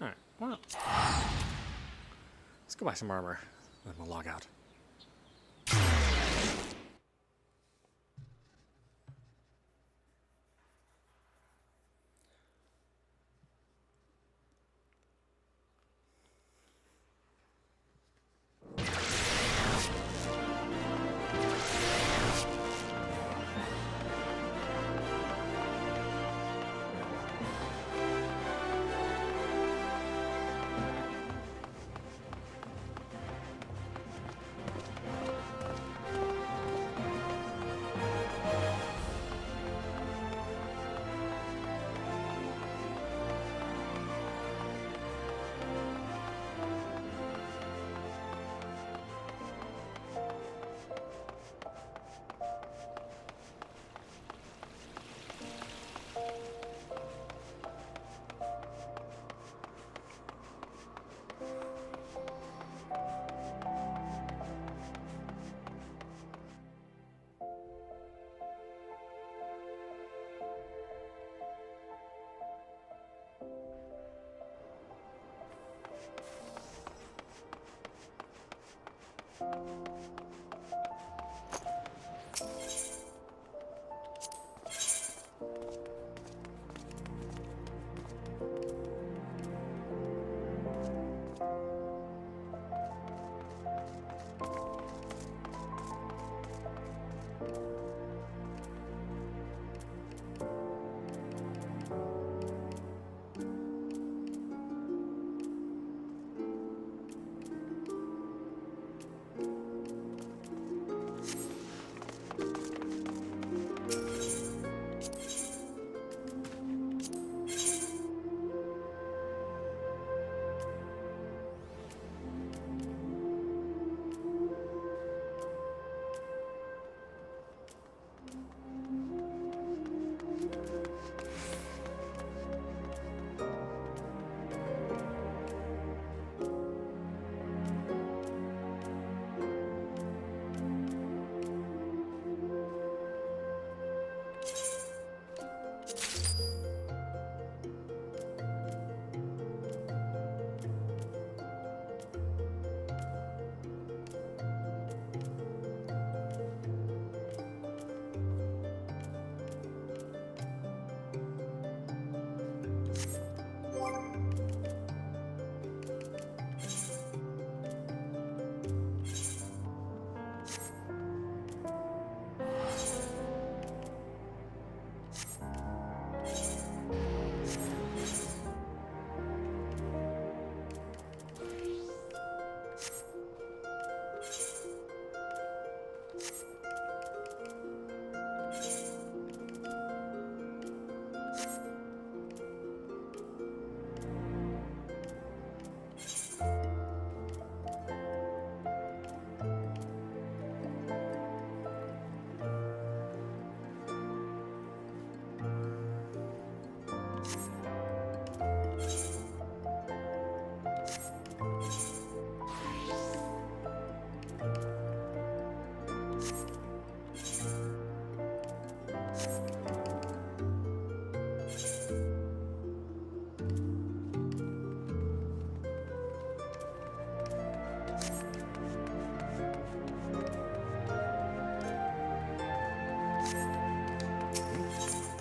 Alright, well, let's go buy some armor, then we'll log out.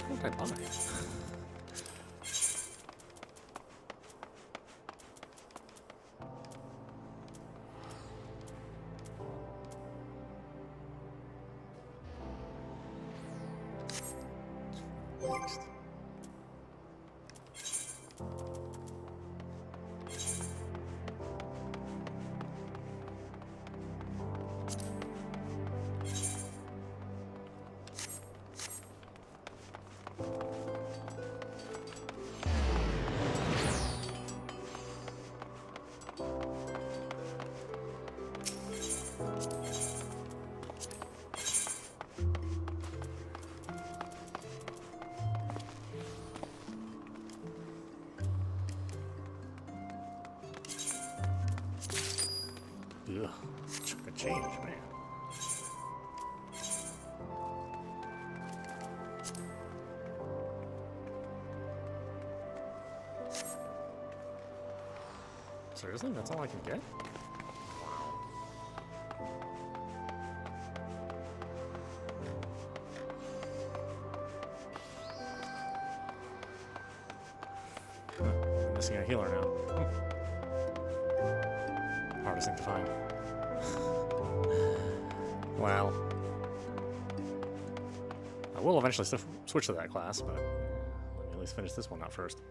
What did I buy? Next. Ugh, chunk of change, man. Seriously? That's all I can get? Huh, I'm missing a healer now. Hardest thing to find. Well, I will eventually switch to that class, but let me at least finish this one out first.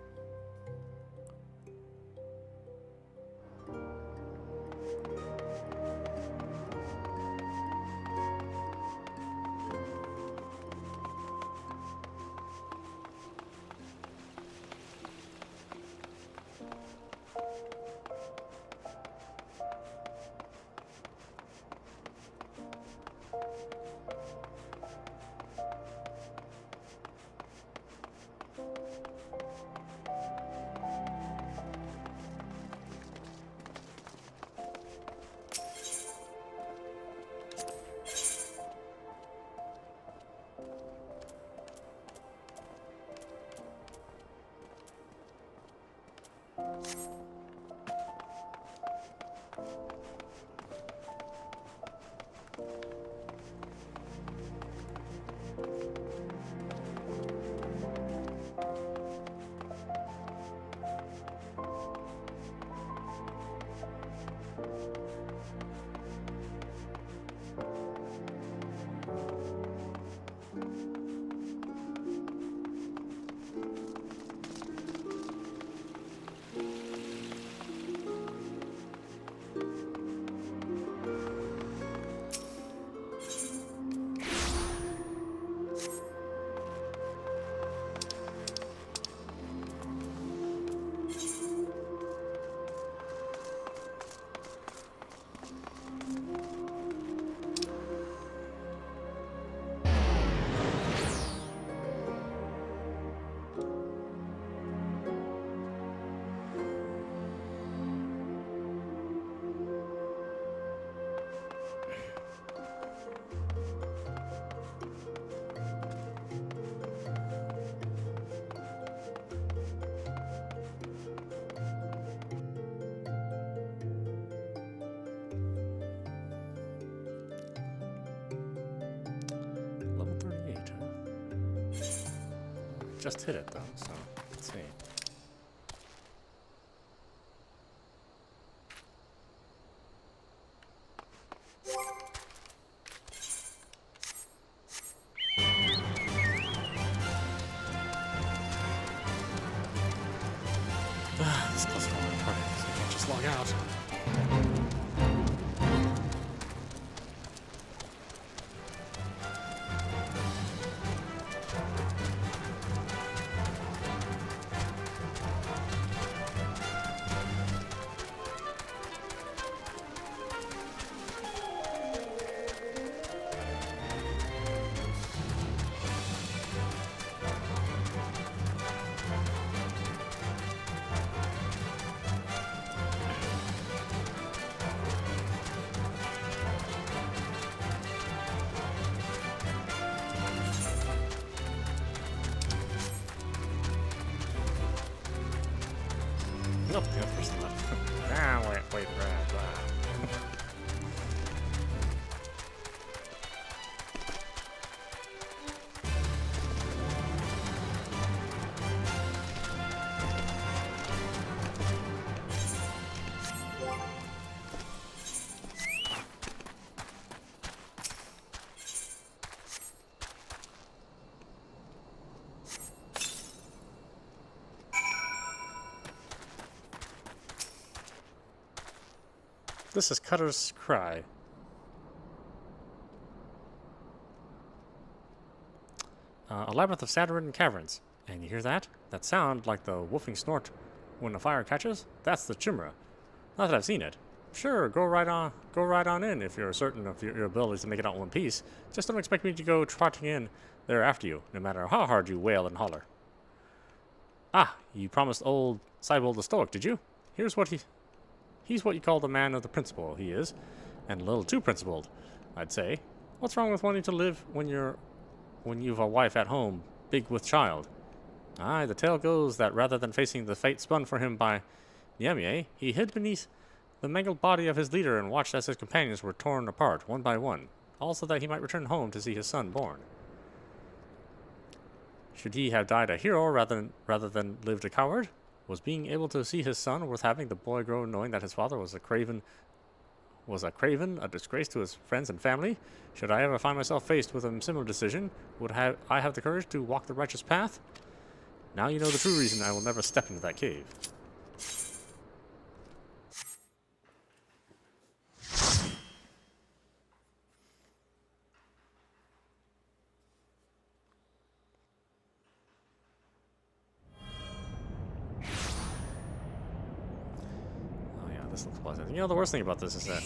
just hit it, though, so let's see. This close falling apart, so I can't just log out. Nope, the other person left. Wait, This is Cutter's Cry. A labyrinth of sad-ridden caverns. And you hear that? That sound like the woofing snort when a fire catches? That's the chimera. Not that I've seen it. Sure, go right on in if you're certain of your ability to make it out in one piece. Just don't expect me to go trotting in there after you, no matter how hard you wail and holler. Ah, you promised old Cybold the Stoic, did you? He's what you call the man of the principle, he is. And a little too principled, I'd say. What's wrong with wanting to live when you've a wife at home, big with child? Aye, the tale goes that rather than facing the fate spun for him by Niamie, he hid beneath the mangled body of his leader and watched as his companions were torn apart, one by one, also that he might return home to see his son born. Should he have died a hero rather than lived a coward? Was being able to see his son worth having, the boy grow knowing that his father was a craven, a disgrace to his friends and family? Should I ever find myself faced with a similar decision, would I have the courage to walk the righteous path? Now you know the true reason I will never step into that cave. This looks pleasant. You know, the worst thing about this is that...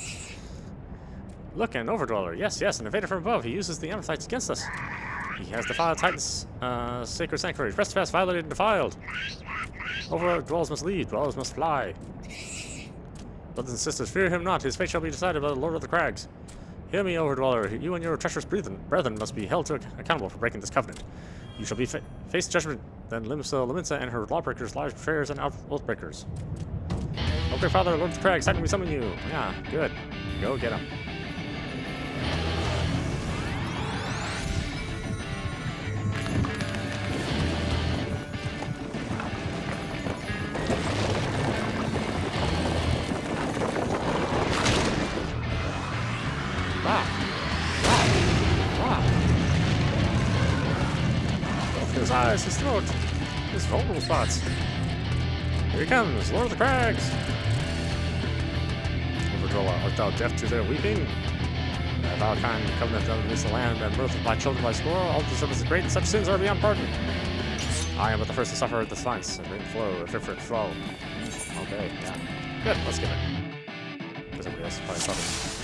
Look, an overdweller. Yes, an invader from above. He uses the amethytes against us. He has defiled Titan's sacred sanctuary. Press fast, violated and defiled. Overdwellers must leave. Dwellers must fly. Brothers and sisters, fear him not. His fate shall be decided by the Lord of the Crags. Hear me, overdweller. You and your treacherous brethren must be held accountable for breaking this covenant. You shall be face judgment. Then Liminsa and her lawbreakers, lives betrayers, and oathbreakers. Okay, Father, Lord of the Crags, how can we summon you? Yeah, good. Go get him. His eyes, his throat, his vulnerable spots. Here he comes, Lord of the Crags! Overdweller, art thou deaf to their weeping? Thou kind covenant against the land and birth of my children by score, all the service is great, and such sins are beyond pardon. I am but the first to suffer this vice, a great flow, a different flow. Okay, yeah. Good, let's get it. Because everybody else is probably suffering.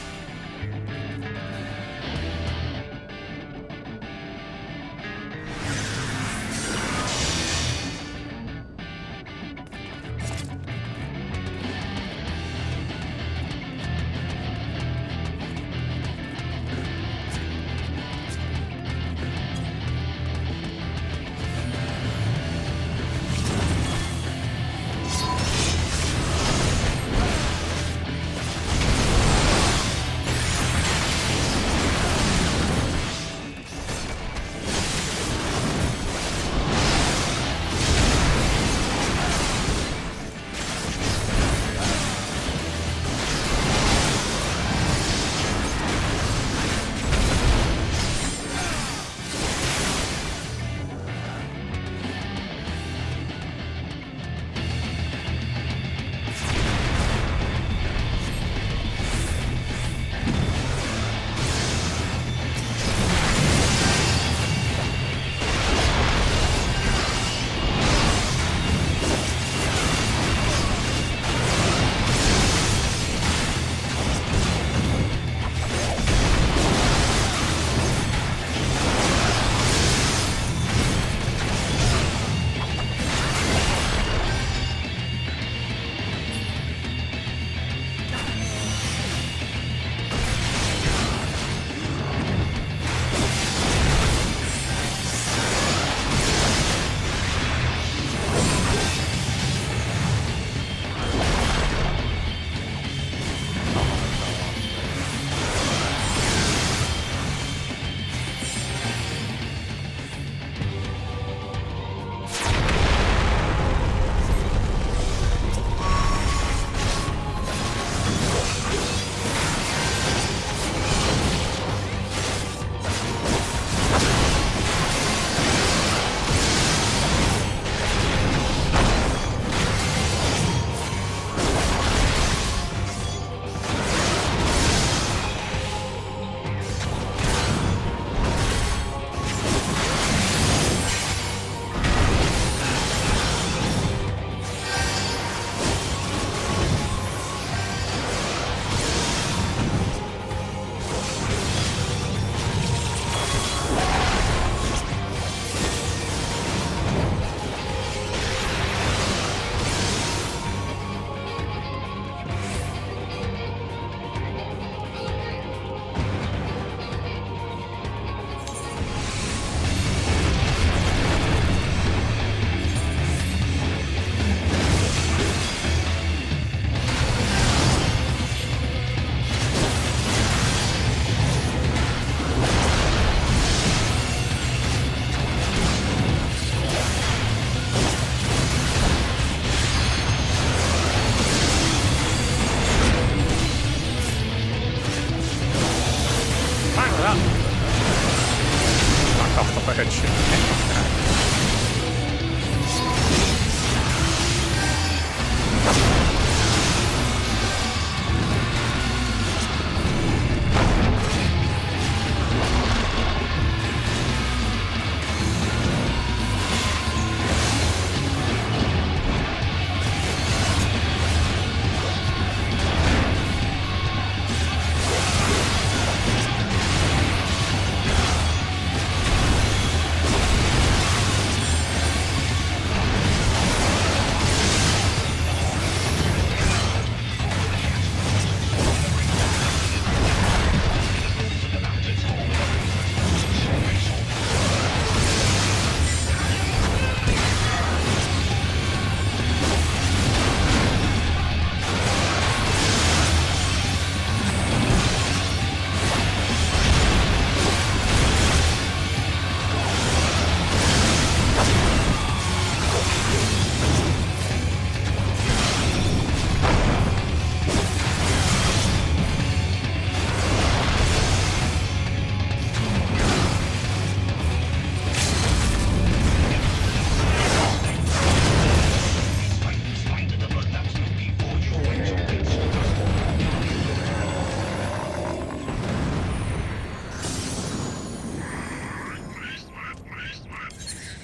good shit.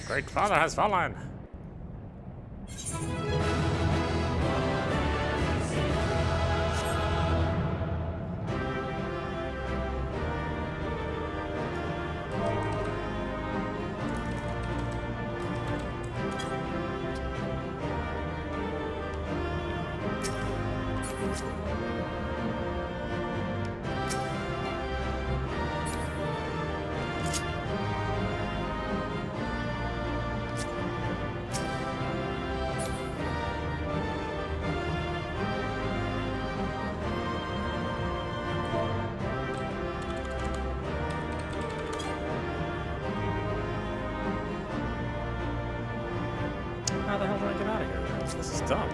Great Father has fallen. How the hell do I get out of here? This is dumb.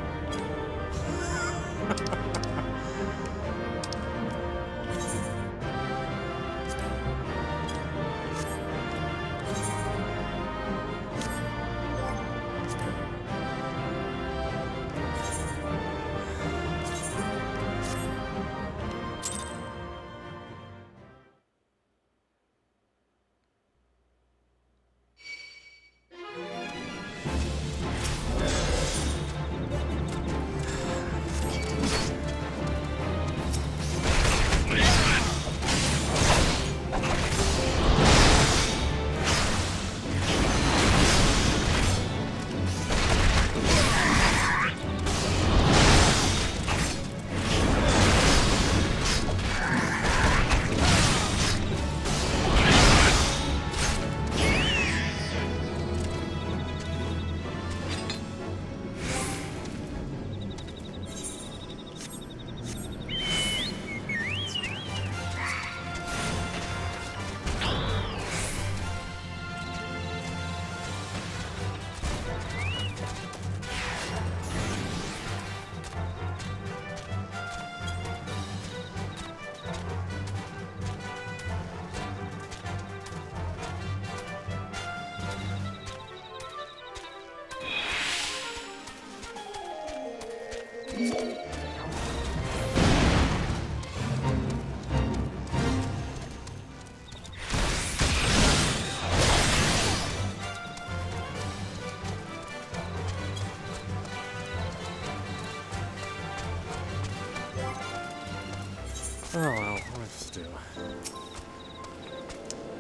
Oh well, what do I have to do?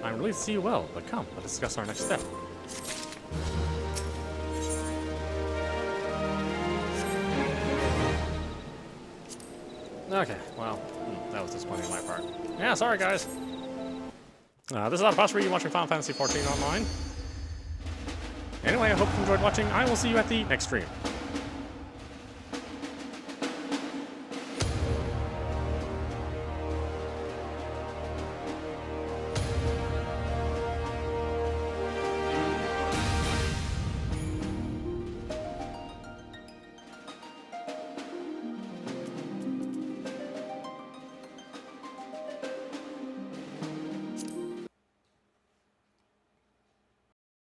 I'm relieved to see you well, but come, let's discuss our next step. Okay, well, that was disappointing on my part. Yeah, sorry guys. This is audap, you're watching Final Fantasy XIV Online. Anyway, I hope you enjoyed watching. I will see you at the next stream.